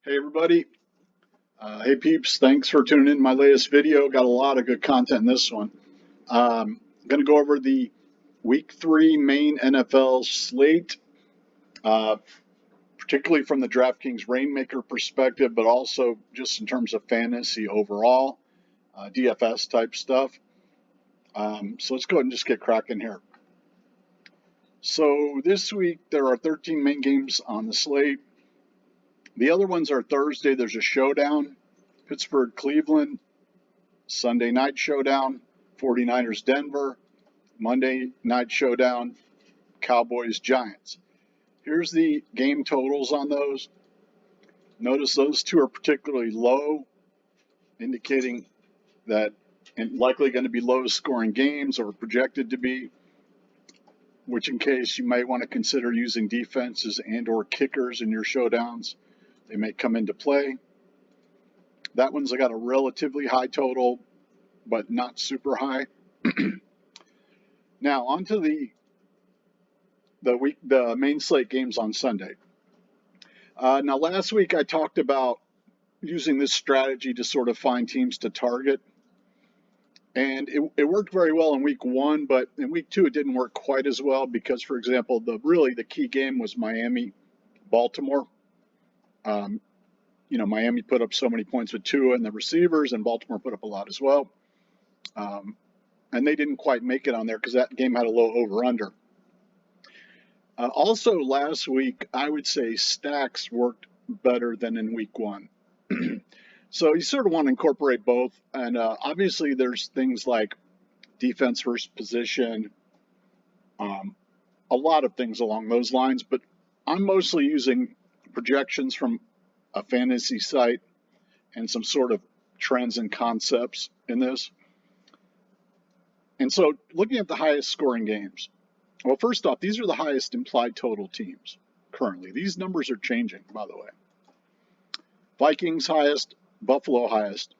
Hey everybody, hey peeps, thanks for tuning in to my latest video. Got a lot of good content in this one. I'm going to go over the Week 3 main NFL slate, particularly from the DraftKings Rainmaker perspective, but also just in terms of fantasy overall, DFS type stuff. So let's go ahead and just get cracking here. So this week there are 13 main games on the slate. The other ones are Thursday. There's a showdown, Pittsburgh, Cleveland. Sunday night showdown, 49ers, Denver. Monday night showdown, Cowboys, Giants. Here's the game totals on those. Notice those two are particularly low, indicating that likely going to be low scoring games or projected to be, which in case you might want to consider using defenses and or kickers in your showdowns. They may come into play. That one's got a relatively high total, but not super high. Now on to the main slate games on Sunday. Now last week I talked about using this strategy to sort of find teams to target, and it worked very well in week 1, but in week 2 it didn't work quite as well because, for example, the key game was Miami, Baltimore. Miami put up so many points with Tua and the receivers, and Baltimore put up a lot as well. And they didn't quite make it on there because that game had a low over-under. Also, last week, I would say stacks worked better than in week 1. So you sort of want to incorporate both. And obviously, there's things like defense versus position, a lot of things along those lines. But I'm mostly using projections from a fantasy site and some sort of trends and concepts in this. And so looking at the highest scoring games, well, first off, these are the highest implied total teams currently. These numbers are changing, by the way. Vikings highest, Buffalo highest,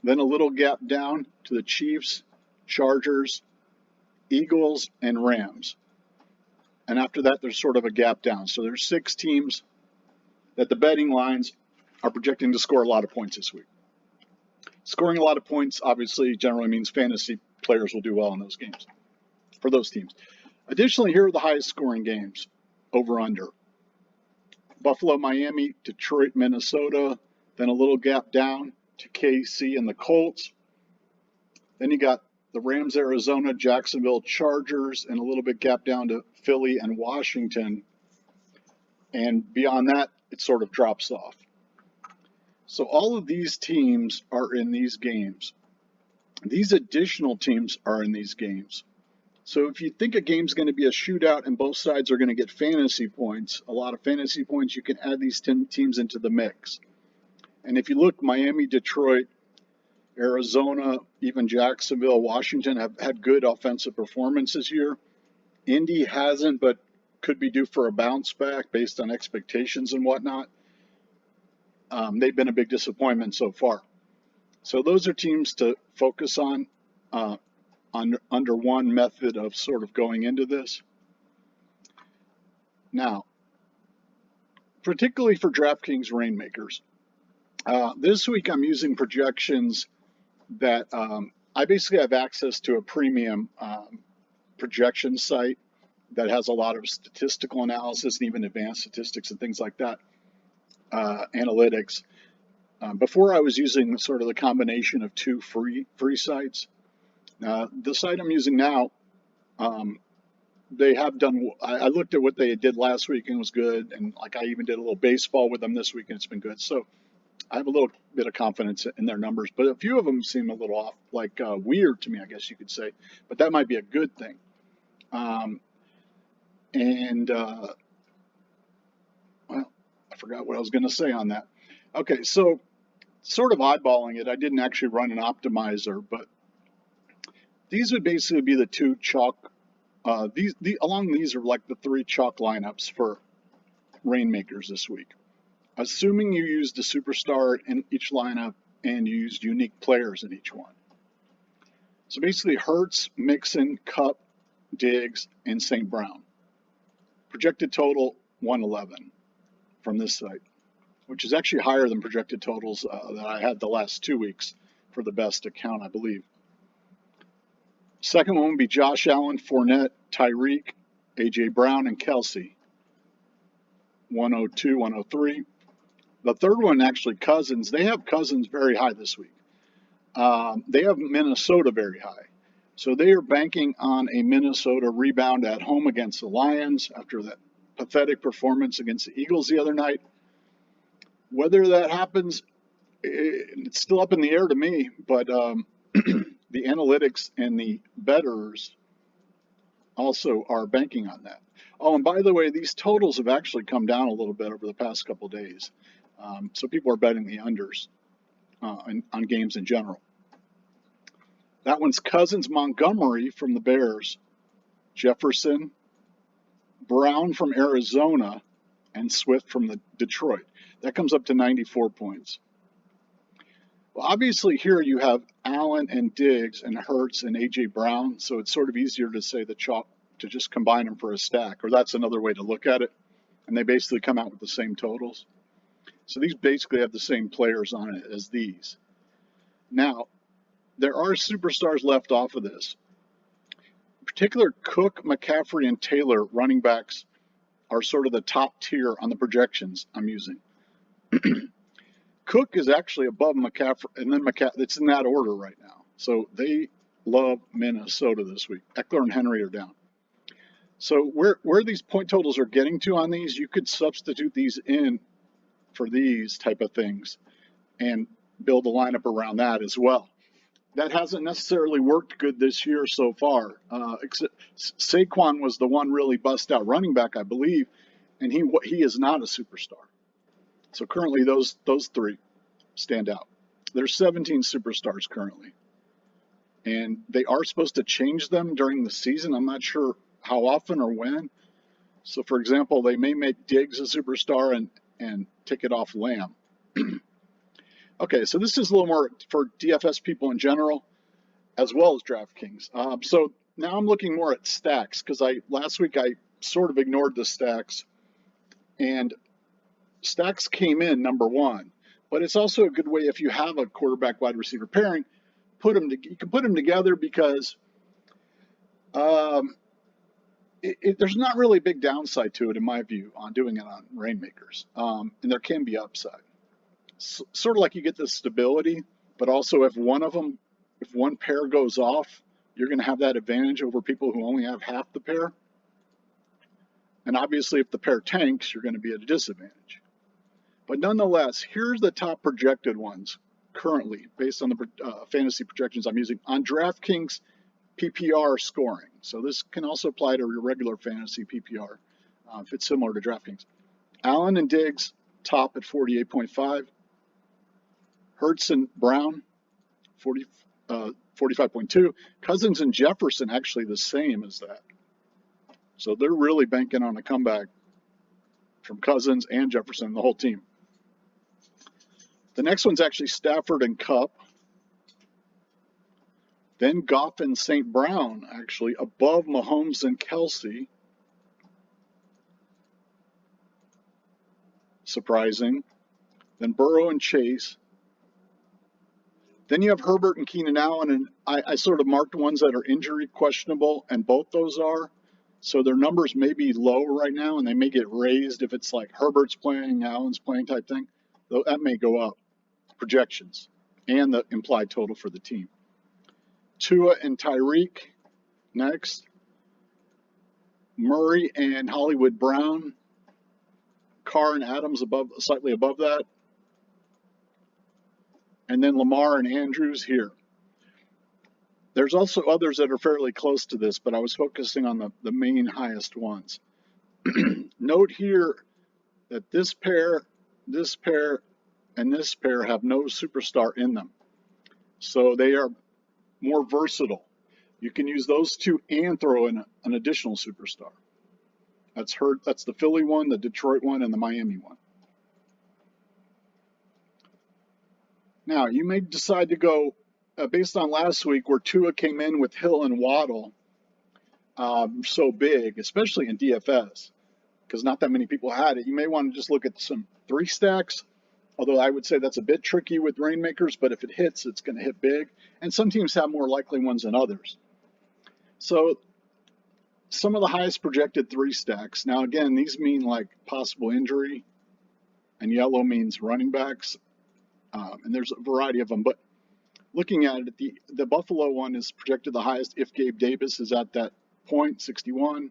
then a little gap down to the Chiefs, Chargers, Eagles, and Rams. And after that, there's sort of a gap down. So there's 6 teams that the betting lines are projecting to score a lot of points this week. Scoring a lot of points obviously generally means fantasy players will do well in those games for those teams. Additionally, here are the highest scoring games over under. Buffalo, Miami, Detroit, Minnesota, then a little gap down to KC and the Colts. Then you got the Rams, Arizona, Jacksonville, Chargers, and a little bit gap down to Philly and Washington. And beyond that, it sort of drops off. So all of these teams are in these games. These additional teams are in these games. So if you think a game's going to be a shootout and both sides are going to get fantasy points, a lot of fantasy points, you can add these 10 teams into the mix. And if you look, Miami, Detroit, Arizona, even Jacksonville, Washington have had good offensive performances here. Indy hasn't, but could be due for a bounce back based on expectations and whatnot. They've been a big disappointment so far. So those are teams to focus on under one method of sort of going into this. Now, particularly for DraftKings Rainmakers, this week I'm using projections that I basically have access to a premium projection site that has a lot of statistical analysis and even advanced statistics and things like that, analytics. Before I was using sort of the combination of 2 free sites. The site I'm using now, they have done, I looked at what they did last week and it was good, and like I even did a little baseball with them this week and it's been good. So I have a little bit of confidence in their numbers, but a few of them seem a little off, like weird to me, I guess you could say, but that might be a good thing. Well, I forgot what I was going to say on that. Okay, so sort of eyeballing it, I didn't actually run an optimizer, but these would basically be the 2 chalk. Along these are like the 3 chalk lineups for Rainmakers this week. Assuming you used a superstar in each lineup and you used unique players in each one. So basically Hurts, Mixon, Kupp, Diggs, and St. Brown. Projected total 111 from this site. which is actually higher than projected totals that I had the last 2 weeks for the best account, I believe. Second one would be Josh Allen, Fournette, Tyreek, A.J. Brown, and Kelsey. 102, 103. The third one, actually, Cousins. They have Cousins very high this week. They have Minnesota very high. So they are banking on a Minnesota rebound at home against the Lions after that pathetic performance against the Eagles the other night. Whether that happens, it's still up in the air to me, but the analytics and the bettors also are banking on that. Oh, and by the way, these totals have actually come down a little bit over the past couple of days. So people are betting the unders on games in general. That one's Cousins, Montgomery from the Bears, Jefferson, Brown from Arizona, and Swift from the Detroit. That comes up to 94 points. Well, obviously here you have Allen and Diggs and Hurts and A.J. Brown, so it's sort of easier to say the chalk to just combine them for a stack, or that's another way to look at it. And they basically come out with the same totals. So these basically have the same players on it as these. Now, there are superstars left off of this. In particular, Cook, McCaffrey, and Taylor running backs are sort of the top tier on the projections I'm using. Cook is actually above McCaffrey, and then it's in that order right now. So they love Minnesota this week. Eckler and Henry are down. So where these point totals are getting to on these, you could substitute these in for these type of things and build a lineup around that as well. That hasn't necessarily worked good this year so far. Saquon was the one really bust out running back, I believe, and he is not a superstar. So currently those three stand out. There's 17 superstars currently, and they are supposed to change them during the season. I'm not sure how often or when. So for example, they may make Diggs a superstar and take it off Lamb. Okay, so this is a little more for DFS people in general, as well as DraftKings. So now I'm looking more at stacks, because last week I sort of ignored the stacks, and stacks came in number one. But it's also a good way, if you have a quarterback wide receiver pairing, you can put them together, because there's not really a big downside to it, in my view, on doing it on ReignMakers, and there can be upside. Sort of like you get the stability, but also if one pair goes off, you're going to have that advantage over people who only have half the pair. And obviously, if the pair tanks, you're going to be at a disadvantage. But nonetheless, here's the top projected ones currently, based on the fantasy projections I'm using on DraftKings PPR scoring. So this can also apply to your regular fantasy PPR if it's similar to DraftKings. Allen and Diggs top at 48.5. Hurts and Brown, 45.2. Cousins and Jefferson actually the same as that. So they're really banking on a comeback from Cousins and Jefferson, the whole team. The next one's actually Stafford and Kupp. Then Goff and St. Brown, actually, above Mahomes and Kelsey. Surprising. Then Burrow and Chase. Then you have Herbert and Keenan Allen, and I sort of marked ones that are injury questionable, and both those are. So their numbers may be low right now, and they may get raised if it's like Herbert's playing, Allen's playing type thing. Though that may go up. Projections and the implied total for the team. Tua and Tyreek next. Murray and Hollywood Brown. Carr and Adams slightly above that. And then Lamar and Andrews here. There's also others that are fairly close to this, but I was focusing on the main highest ones. Note here that this pair, and this pair have no superstar in them. So they are more versatile. You can use those two and throw in an additional superstar. That's the Philly one, the Detroit one, and the Miami one. Now, you may decide to go, based on last week where Tua came in with Hill and Waddle so big, especially in DFS, because not that many people had it. You may want to just look at some 3 stacks Although I would say that's a bit tricky with ReignMakers, but if it hits, it's going to hit big. And some teams have more likely ones than others. So some of the highest projected 3 stacks. Now, again, these mean like possible injury, and yellow means running backs. And there's a variety of them. But looking at it, the Buffalo one is projected the highest if Gabe Davis is at that point, 61.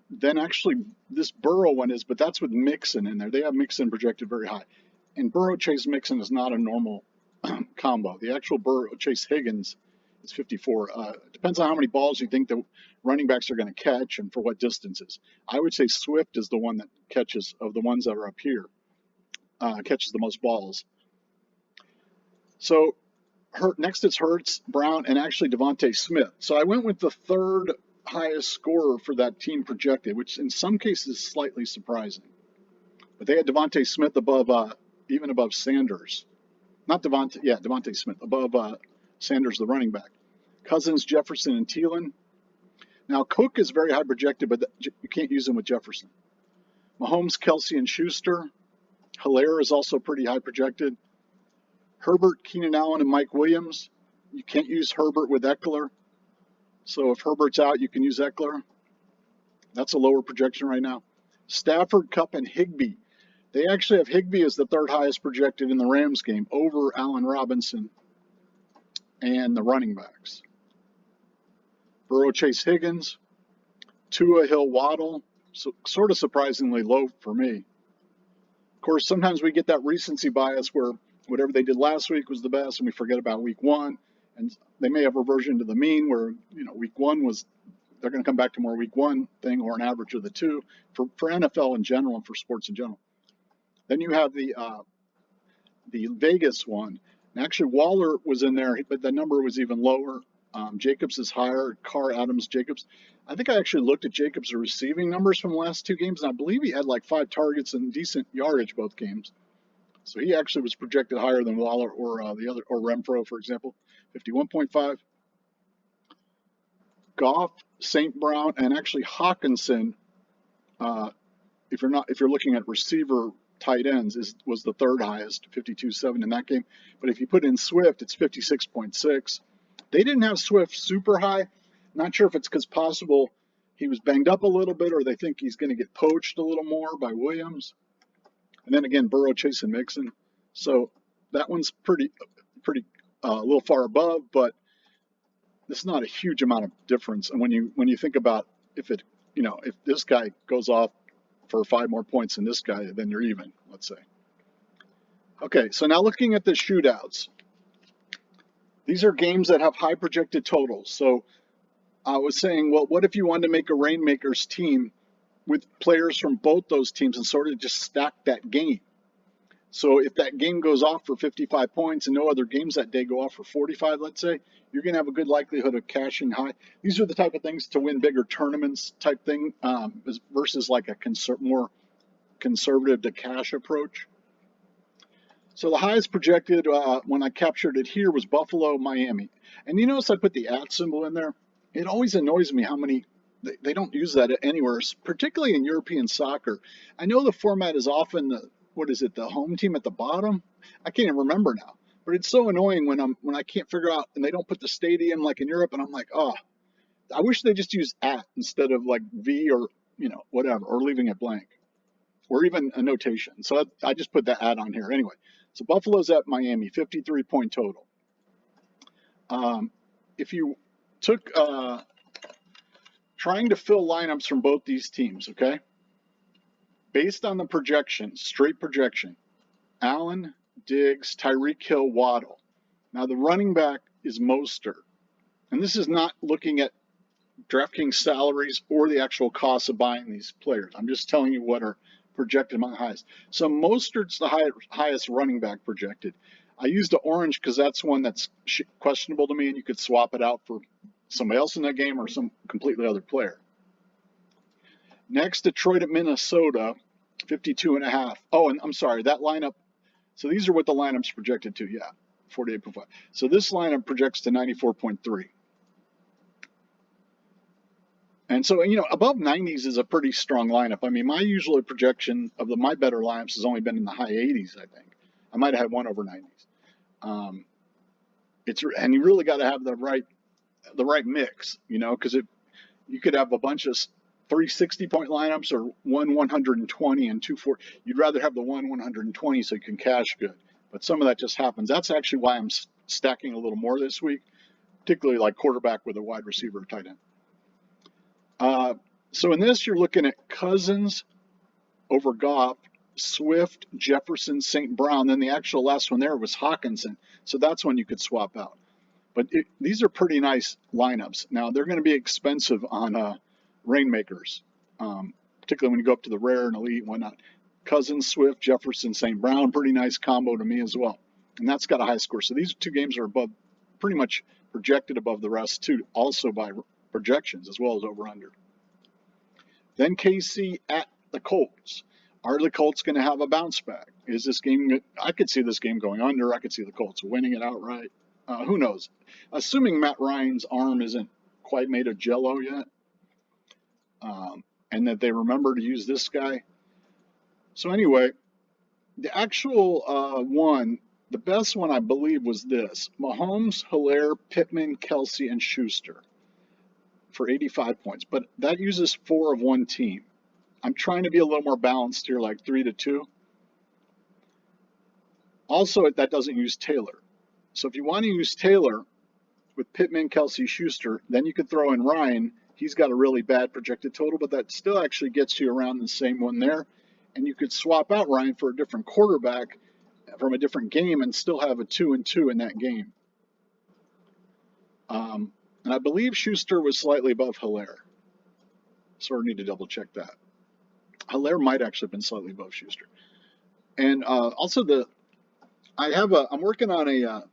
Then actually this Burrow one is, but that's with Mixon in there. They have Mixon projected very high. And Burrow Chase Mixon is not a normal combo. The actual Burrow Chase Higgins is 54. Depends on how many balls you think the running backs are going to catch and for what distances. I would say Swift is the one that catches, of the ones that are up here, catches the most balls. So next it's Hurts, Brown, and actually Devontae Smith. So I went with the third highest scorer for that team projected, which in some cases is slightly surprising. But they had Devontae Smith above, even above Sanders. Not Devontae, yeah, Devontae Smith above Sanders, the running back. Cousins, Jefferson, and Thielen. Now Cook is very high projected, but you can't use him with Jefferson. Mahomes, Kelsey, and Schuster. Hilaire is also pretty high projected. Herbert, Keenan Allen, and Mike Williams. You can't use Herbert with Eckler. So if Herbert's out, you can use Eckler. That's a lower projection right now. Stafford, Kupp, and Higbee. They actually have Higbee as the third highest projected in the Rams game over Allen Robinson and the running backs. Burrow, Chase, Higgins. Tua, Hill, Waddle. So, sort of surprisingly low for me. Of course, sometimes we get that recency bias where whatever they did last week was the best and we forget about week 1. And they may have reversion to the mean where, week 1 was, they're going to come back to more week 1 thing or an average of the 2 for NFL in general and for sports in general. Then you have the Vegas one. And actually, Waller was in there, but the number was even lower. Jacobs is higher. Carr, Adams, Jacobs. I think I actually looked at Jacobs' receiving numbers from the last 2 games, and I believe he had like 5 targets and decent yardage both games. So he actually was projected higher than Waller or the other, or Renfro, for example, 51.5. Goff, St. Brown, and actually Hawkinson. If you're looking at receiver tight ends, was the third highest, 52.7 in that game. But if you put in Swift, it's 56.6. They didn't have Swift super high. Not sure if it's because possible he was banged up a little bit, or they think he's going to get poached a little more by Williams. And then again, Burrow, Chase, and Mixon. So that one's pretty a little far above, but it's not a huge amount of difference. And when you think about if this guy goes off for 5 more points than this guy, then you're even, let's say. Okay, so now looking at the shootouts. These are games that have high projected totals. So I was saying, well, what if you wanted to make a ReignMakers team with players from both those teams and sort of just stack that game? So if that game goes off for 55 points and no other games that day go off for 45, let's say, you're going to have a good likelihood of cashing high. These are the type of things to win bigger tournaments type thing versus like a more conservative to cash approach. So the highest projected when I captured it here was Buffalo, Miami. And you notice I put the @ symbol in there. It always annoys me how many they don't use that anywhere, particularly in European soccer. I know the format is often the home team at the bottom? I can't even remember now. But it's so annoying when I can't figure out and they don't put the stadium like in Europe, and I'm like, oh, I wish they just use @ instead of like V or whatever, or leaving it blank, or even a notation. So I just put that @ on here anyway. So Buffalo's at Miami, 53-point total. If you took trying to fill lineups from both these teams, okay? Based on the projection, straight projection, Allen, Diggs, Tyreek Hill, Waddle. Now the running back is Mostert. And this is not looking at DraftKings salaries or the actual cost of buying these players. I'm just telling you what are projected among the highest. So Mostert's the highest running back projected. I used the orange because that's one that's questionable to me, and you could swap it out for somebody else in that game or some completely other player. Next, Detroit at Minnesota, 52.5. Oh, and I'm sorry, that lineup. So these are what the lineup's projected to. Yeah, 48.5. So this lineup projects to 94.3. And so, above 90s is a pretty strong lineup. I mean, my usual projection of my better lineups has only been in the high 80s, I think. I might have had one over 90s. And you really got to have the right mix, because you could have a bunch of 360-point lineups or one 120 and 240. You'd rather have the one 120 so you can cash good. But some of that just happens. That's actually why I'm stacking a little more this week, particularly like quarterback with a wide receiver or tight end. So in this, you're looking at Cousins over Goff, Swift, Jefferson, St. Brown. Then the actual last one there was Hawkinson. So that's one you could swap out. But these are pretty nice lineups. Now, they're going to be expensive on ReignMakers, particularly when you go up to the rare and elite and whatnot. Cousins, Swift, Jefferson, St. Brown, pretty nice combo to me as well. And that's got a high score. So these two games are pretty much projected above the rest, too, also by projections as well as over-under. Then KC at the Colts. Are the Colts going to have a bounce back? Is this game, I could see this game going under. I could see the Colts winning it outright. Who knows? Assuming Matt Ryan's arm isn't quite made of jello yet, and that they remember to use this guy. So anyway, the actual one, the best one I believe was this. Mahomes, Hilaire, Pittman, Kelsey, and Schuster for 85 points. But that uses 4 of one team. I'm trying to be a little more balanced here, like 3-2. Also, that doesn't use Taylor. So if you want to use Taylor with Pittman, Kelsey, Schuster, then you could throw in Ryan. He's got a really bad projected total, but that still actually gets you around the same one there. And you could swap out Ryan for a different quarterback from a different game and still have a 2-2 in that game. And I believe Schuster was slightly above Hilaire. Sort of need to double check that. Hilaire might actually have been slightly above Schuster. And also I'm working on a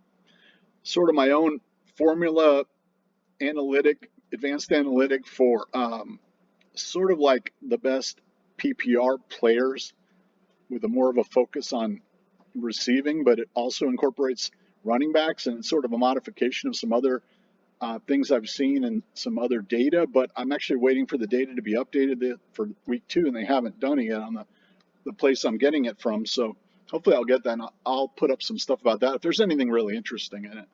sort of my own formula advanced analytic for sort of like the best PPR players with more of a focus on receiving, but it also incorporates running backs, and it's sort of a modification of some other things I've seen and some other data, but I'm actually waiting for the data to be updated for week 2, and they haven't done it yet on the place I'm getting it from. So hopefully I'll get that, and I'll put up some stuff about that if there's anything really interesting in it.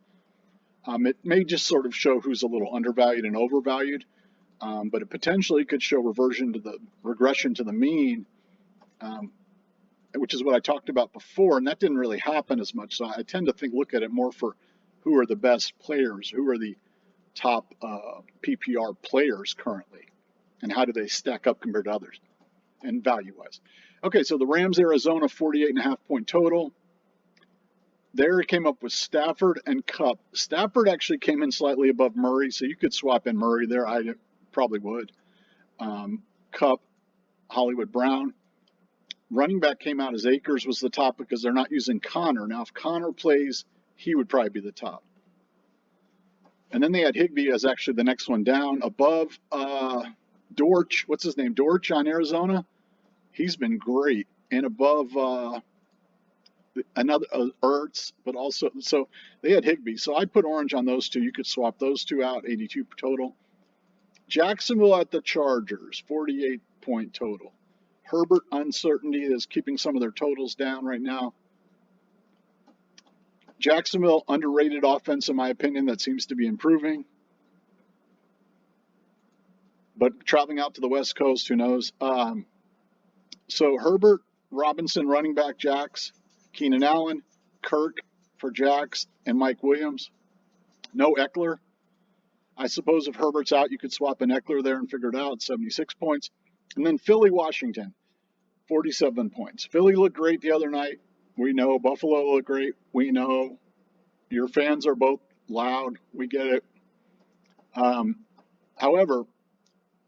It may just sort of show who's a little undervalued and overvalued, but it potentially could show regression to the mean, which is what I talked about before, and that didn't really happen as much. So I tend to look at it more for who are the best players, who are the top PPR players currently, and how do they stack up compared to others, and value-wise. Okay, so the Rams-Arizona 48.5 point total. There it came up with Stafford and Kupp. Stafford actually came in slightly above Murray, so you could swap in Murray there. I probably would. Kupp, Hollywood Brown. Running back came out as Akers was the top because they're not using Connor. Now, if Connor plays, he would probably be the top. And then they had Higbee as actually the next one down. Above Dortch, what's his name? Dortch on Arizona. He's been great. And above another Ertz, but also, so they had Higbee. So I put orange on those two. You could swap those two out, 82 total. Jacksonville at the Chargers, 48 point total. Herbert uncertainty is keeping some of their totals down right now. Jacksonville, underrated offense, in my opinion, that seems to be improving. But traveling out to the West Coast, who knows? So Herbert, Robinson, running back, Jacks, Keenan Allen, Kirk for Jacks, and Mike Williams. No Eckler. I suppose if Herbert's out, you could swap an Eckler there and figure it out, 76 points. And then Philly, Washington, 47 points. Philly looked great the other night. We know Buffalo looked great. We know your fans are both loud. We get it. However,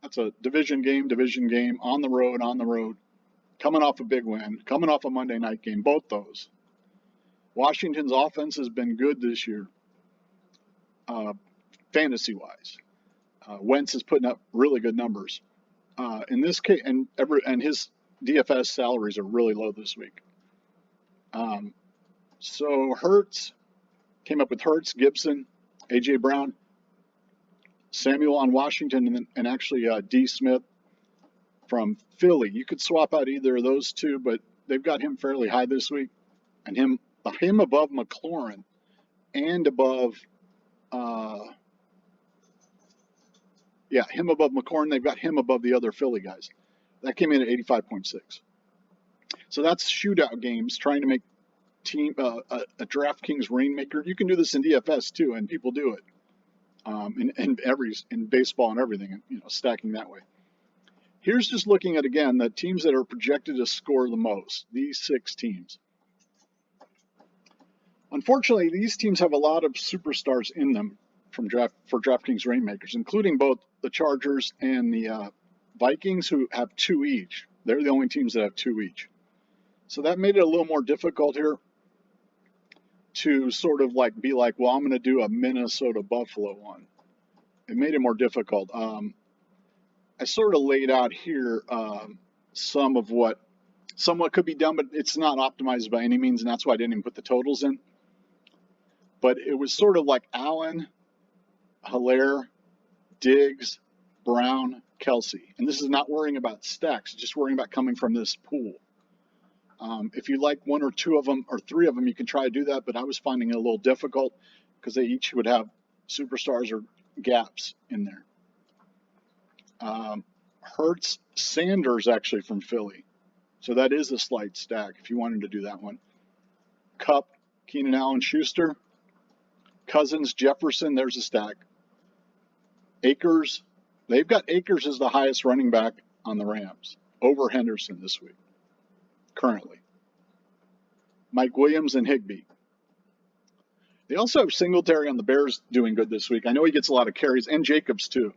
that's a division game, on the road, coming off a big win, coming off a Monday night game, both those. Washington's offense has been good this year, fantasy-wise. Wentz is putting up really good numbers. In this case, and his DFS salaries are really low this week. So Hurts, came up with Hurts, Gibson, A.J. Brown. Samuel on Washington, and actually D. Smith from Philly. You could swap out either of those two, but they've got him fairly high this week, and him above McLaurin and above, him above McLaurin. They've got him above the other Philly guys. That came in at 85.6. So that's shootout games, trying to make a DraftKings Rainmaker. You can do this in DFS too, and people do it. In baseball and everything, stacking that way. Here's just looking at, again, the teams that are projected to score the most, these 6 teams. Unfortunately, these teams have a lot of superstars in them for DraftKings Rainmakers, including both the Chargers and the Vikings, who have 2 each. They're the only teams that have 2 each. So that made it a little more difficult here to sort of be like, well, I'm going to do a Minnesota Buffalo one. It made it more difficult. I sort of laid out here some of what somewhat could be done, but it's not optimized by any means, and that's why I didn't even put the totals in. But it was sort of like Allen, Hilaire, Diggs, Brown, Kelsey. And this is not worrying about stacks, just worrying about coming from this pool. If you like 1 or 2 of them or 3 of them, you can try to do that, but I was finding it a little difficult because they each would have superstars or gaps in there. Hurts, Sanders actually from Philly. So that is a slight stack if you wanted to do that one. Kupp, Keenan Allen, Schuster. Cousins, Jefferson, there's a stack. Akers, they've got Akers as the highest running back on the Rams over Henderson this week, currently. Mike Williams and Higbee. They also have Singletary on the Bears doing good this week. I know he gets a lot of carries, and Jacobs too.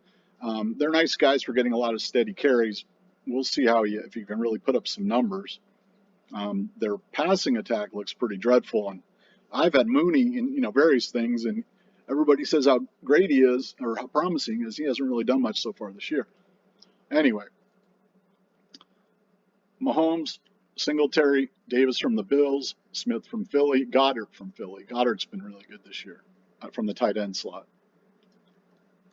They're nice guys for getting a lot of steady carries. We'll see if you can really put up some numbers. Their passing attack looks pretty dreadful, and I've had Mooney in various things, and everybody says how great he is or how promising he is. He hasn't really done much so far this year. Anyway, Mahomes, Singletary, Davis from the Bills, Smith from Philly, Goddard from Philly. Goddard's been really good this year from the tight end slot.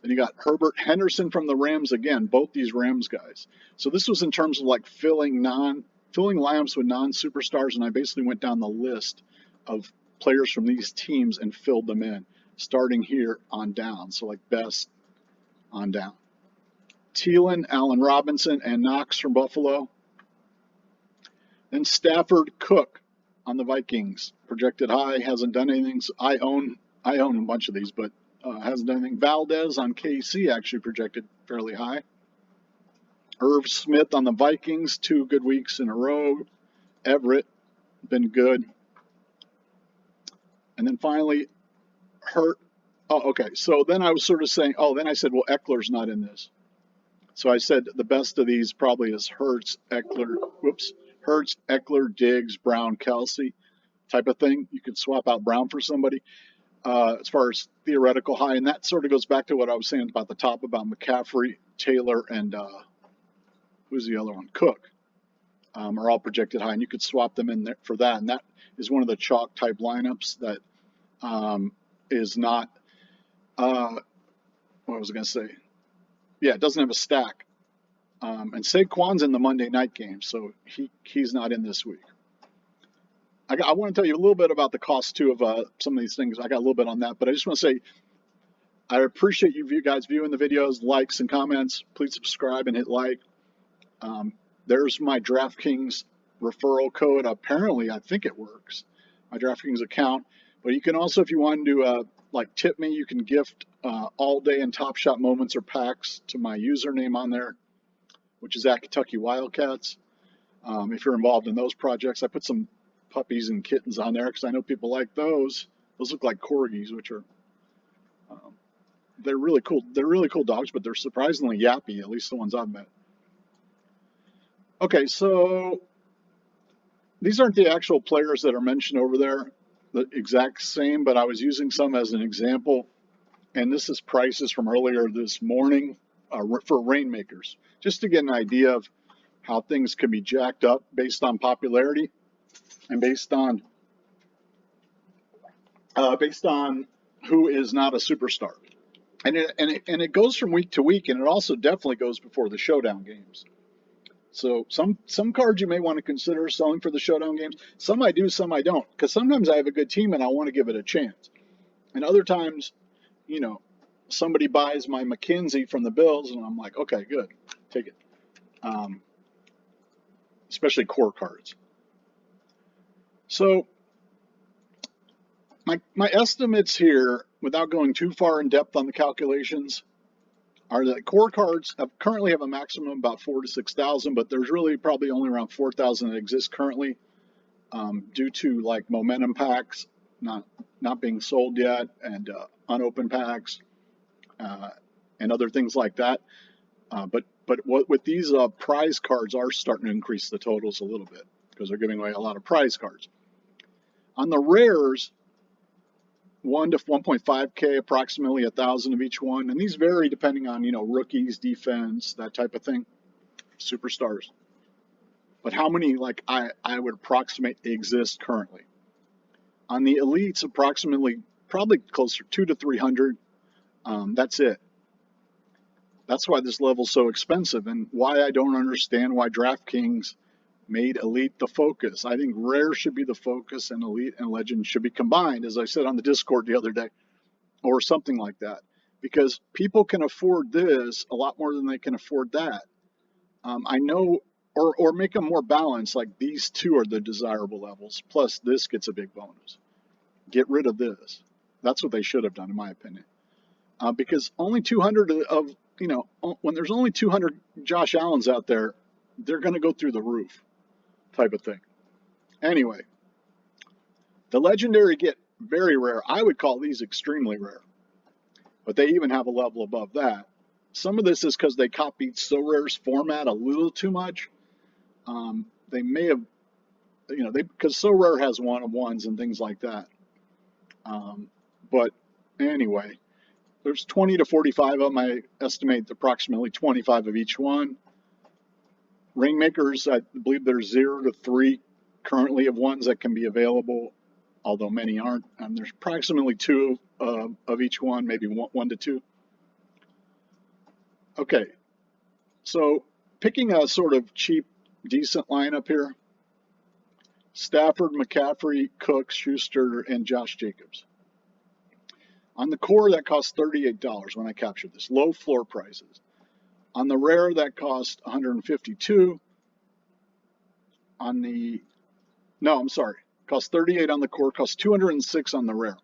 Then you got Herbert, Henderson from the Rams again, both these Rams guys. So this was in terms of filling lineups with non-superstars, and I basically went down the list of players from these teams and filled them in, starting here on down. So best on down. Thielen, Allen Robinson, and Knox from Buffalo. Then Stafford, Cook on the Vikings, projected high, hasn't done anything. So I own a bunch of these, but hasn't done anything. Valdez on KC actually projected fairly high. Irv Smith on the Vikings, 2 good weeks in a row. Everett, been good. And then finally, Hurt. Oh, okay. So then I was sort of saying, then I said, well, Eckler's not in this. So I said the best of these probably is Hurts, Eckler, Diggs, Brown, Kelsey type of thing. You could swap out Brown for somebody as far as theoretical high. And that sort of goes back to what I was saying about the top about McCaffrey, Taylor, and who's the other one? Cook are all projected high. And you could swap them in there for that. And that is one of the chalk type lineups that is not, what was I going to say? Yeah, it doesn't have a stack. And Saquon's in the Monday night game, so he's not in this week. I want to tell you a little bit about the cost, too, of some of these things. I got a little bit on that, but I just want to say I appreciate you guys viewing the videos, likes and comments. Please subscribe and hit like. There's my DraftKings referral code. Apparently, I think it works, my DraftKings account. But you can also, if you want to tip me, you can gift ALLDAY and TOPSHOT moments or packs to my username on there, which is at Kentucky Wildcats. If you're involved in those projects, I put some puppies and kittens on there because I know people like those. Those look like corgis, which are they're really cool. They're really cool dogs, but they're surprisingly yappy, at least the ones I've met. Okay, so these aren't the actual players that are mentioned over there, the exact same, but I was using some as an example. And this is prices from earlier this morning for Rainmakers, just to get an idea of how things can be jacked up based on popularity and based on who is not a superstar. And it goes from week to week, and it also definitely goes before the showdown games. So some cards you may want to consider selling for the showdown games. Some I do, some I don't, because sometimes I have a good team and I want to give it a chance. And other times, you know, somebody buys my McKenzie from the Bills, and I'm like, okay, good, take it. Especially core cards. So my estimates here, without going too far in depth on the calculations, are that core cards currently have a maximum of about 4,000 to 6,000, but there's really probably only around 4,000 that exist currently, due to like momentum packs not being sold yet, and unopened packs, and other things like that. But with these prize cards are starting to increase the totals a little bit because they're giving away a lot of prize cards. On the rares, 1 to 1.5K, approximately 1,000 of each one, and these vary depending on rookies, defense, that type of thing, superstars. But how many I would approximate exist currently? On the elites, approximately probably closer to 200 to 300. That's it. That's why this level's so expensive, and why I don't understand why DraftKings made elite the focus. I think rare should be the focus, and elite and legend should be combined, as I said on the Discord the other day, or something like that, because people can afford this a lot more than they can afford that. I know, or make them more balanced, like these two are the desirable levels, plus this gets a big bonus. Get rid of this. That's what they should have done, in my opinion. Because only 200 of, when there's only 200 Josh Allens out there, they're going to go through the roof type of thing. Anyway, the legendary get very rare. I would call these extremely rare, but they even have a level above that. Some of this is because they copied Sorare's format a little too much. They may have, because Sorare has one-of-ones and things like that. But anyway, there's 20 to 45 of them. I estimate approximately 25 of each one. ReignMakers, I believe there's 0 to 3 currently of ones that can be available, although many aren't. There's approximately 2 of each one, maybe 1 to 2. Okay, so picking a sort of cheap, decent lineup here: Stafford, McCaffrey, Cooks, Schuster, and Josh Jacobs. On the core, that costs $38 when I captured this. Low floor prices. On the rare, that cost $152. Cost $38 on the core, cost $206 on the rare.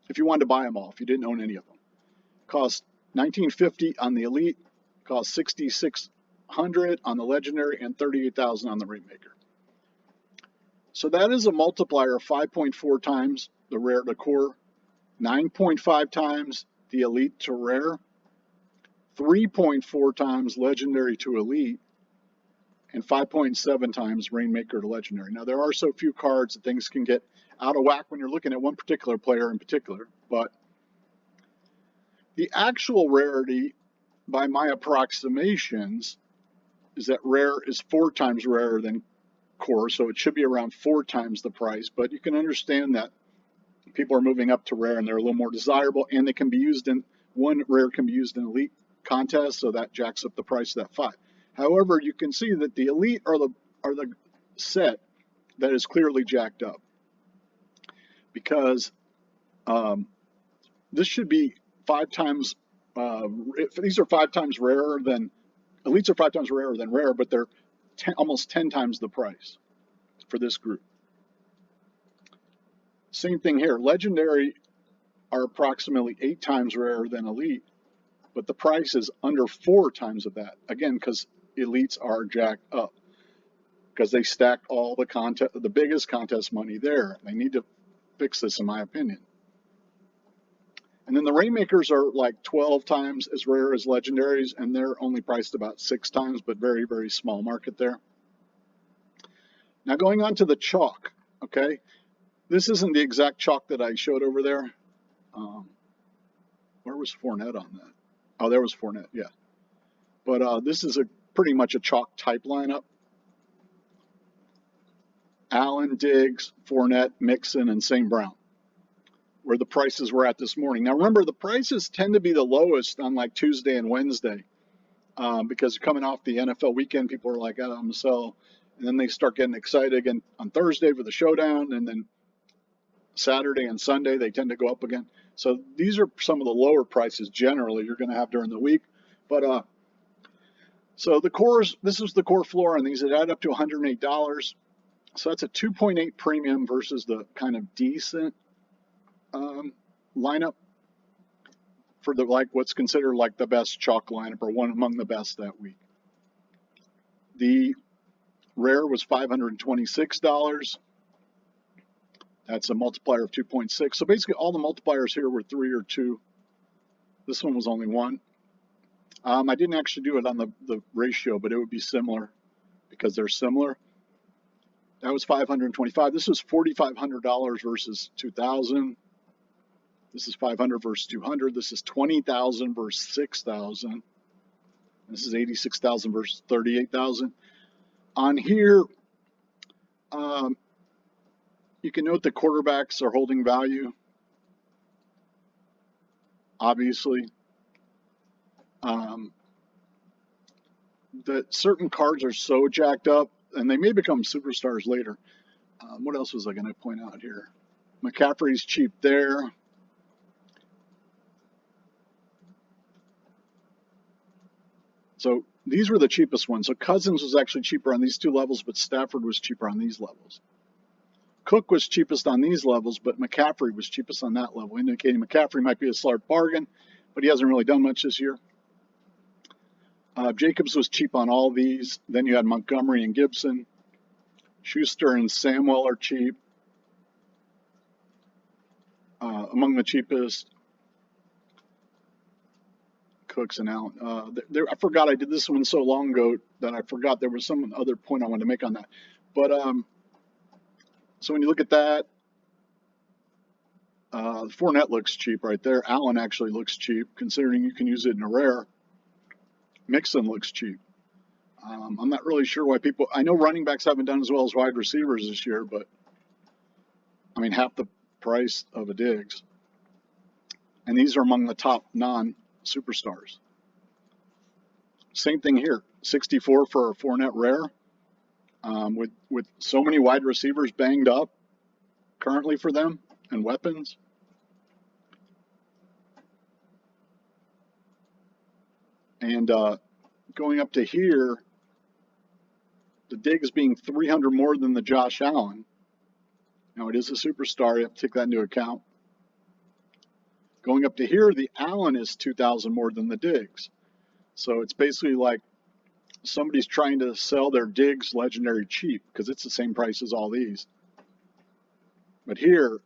If you wanted to buy them all, if you didn't own any of them. Cost $1950 on the elite, cost $6,600 on the legendary, and $38,000 on the ReignMaker. So that is a multiplier of 5.4 times the rare to core, 9.5 times the elite to rare, 3.4 times legendary to elite, and 5.7 times ReignMaker to legendary. Now, there are so few cards that things can get out of whack when you're looking at one particular player in particular, but the actual rarity, by my approximations, is that rare is 4 times rarer than core, so it should be around 4 times the price, but you can understand that people are moving up to rare and they're a little more desirable, and they can be used in, one rare can be used in elite contests, so that jacks up the price of that 5. However, you can see that the elite are the set that is clearly jacked up, because this should be 5 times. These are 5 times rarer than elites are 5 times rarer than rare, but they're almost 10 times the price for this group. Same thing here. Legendary are approximately 8 times rarer than elite, but the price is under 4 times of that. Again, because elites are jacked up, because they stacked all the biggest contest money there. They need to fix this, in my opinion. And then the ReignMakers are like 12 times as rare as legendaries, and they're only priced about 6 times, but very, very small market there. Now going on to the chalk, okay? This isn't the exact chalk that I showed over there. Where was Fournette on that? Oh, there was Fournette, yeah. But this is pretty much a chalk type lineup. Allen, Diggs, Fournette, Mixon, and St. Brown, where the prices were at this morning. Now remember, the prices tend to be the lowest on like Tuesday and Wednesday because coming off the NFL weekend, people are like, oh, I'm going to sell. And then they start getting excited again on Thursday for the showdown. And then Saturday and Sunday, they tend to go up again. So these are some of the lower prices generally you're going to have during the week. But so the cores, this is the core floor on these. It add up to $108. So that's a 2.8 premium versus the kind of decent lineup for the like what's considered like the best chalk lineup or one among the best that week. The rare was $526. That's a multiplier of 2.6. So basically all the multipliers here were 3 or 2. This one was only 1. I didn't actually do it on the ratio, but it would be similar because they're similar. That was $525. This was $4,500 versus $2,000. This is $500 versus $200. This is $20,000 versus $6,000. This is $86,000 versus $38,000. On here, you can note the quarterbacks are holding value. Obviously, that certain cards are so jacked up, and they may become superstars later. What else was I going to point out here? McCaffrey's cheap there. So these were the cheapest ones. So Cousins was actually cheaper on these 2 levels, but Stafford was cheaper on these levels. Cook was cheapest on these levels, but McCaffrey was cheapest on that level, indicating McCaffrey might be a smart bargain, but he hasn't really done much this year. Jacobs was cheap on all these. Then you had Montgomery and Gibson. Schuster and Samuel are cheap. Among the cheapest. Cooks and Allen. I forgot I did this one so long ago that I forgot there was some other point I wanted to make on that. But so when you look at that, Fournette looks cheap right there. Allen actually looks cheap, considering you can use it in a rare. Mixon looks cheap. I'm not really sure why people. I know running backs haven't done as well as wide receivers this year, but I mean half the price of a Diggs. And these are among the top non-superstars. Same thing here. 64 for a Fournette rare. With so many wide receivers banged up currently for them and weapons. And going up to here, the Diggs being 300 more than the Josh Allen. Now, it is a superstar. You have to take that into account. Going up to here, the Allen is 2,000 more than the Diggs. So it's basically like somebody's trying to sell their Diggs legendary cheap because it's the same price as all these. But here,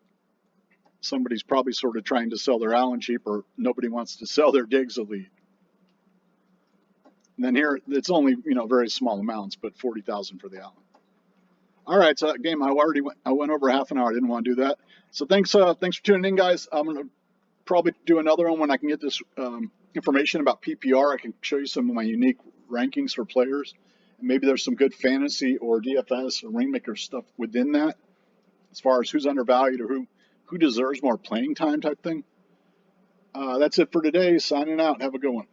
somebody's probably sort of trying to sell their Allen cheap, or nobody wants to sell their Diggs elite. And then here, it's only, very small amounts, but 40,000 for the Allen. All right, so that game I went over half an hour. I didn't want to do that. So thanks for tuning in, guys. I'm gonna probably do another one when I can get this information about PPR. I can show you some of my unique rankings for players, and maybe there's some good fantasy or DFS or ReignMakers stuff within that, as far as who's undervalued or who deserves more playing time type thing. That's it for today. Signing out. Have a good one.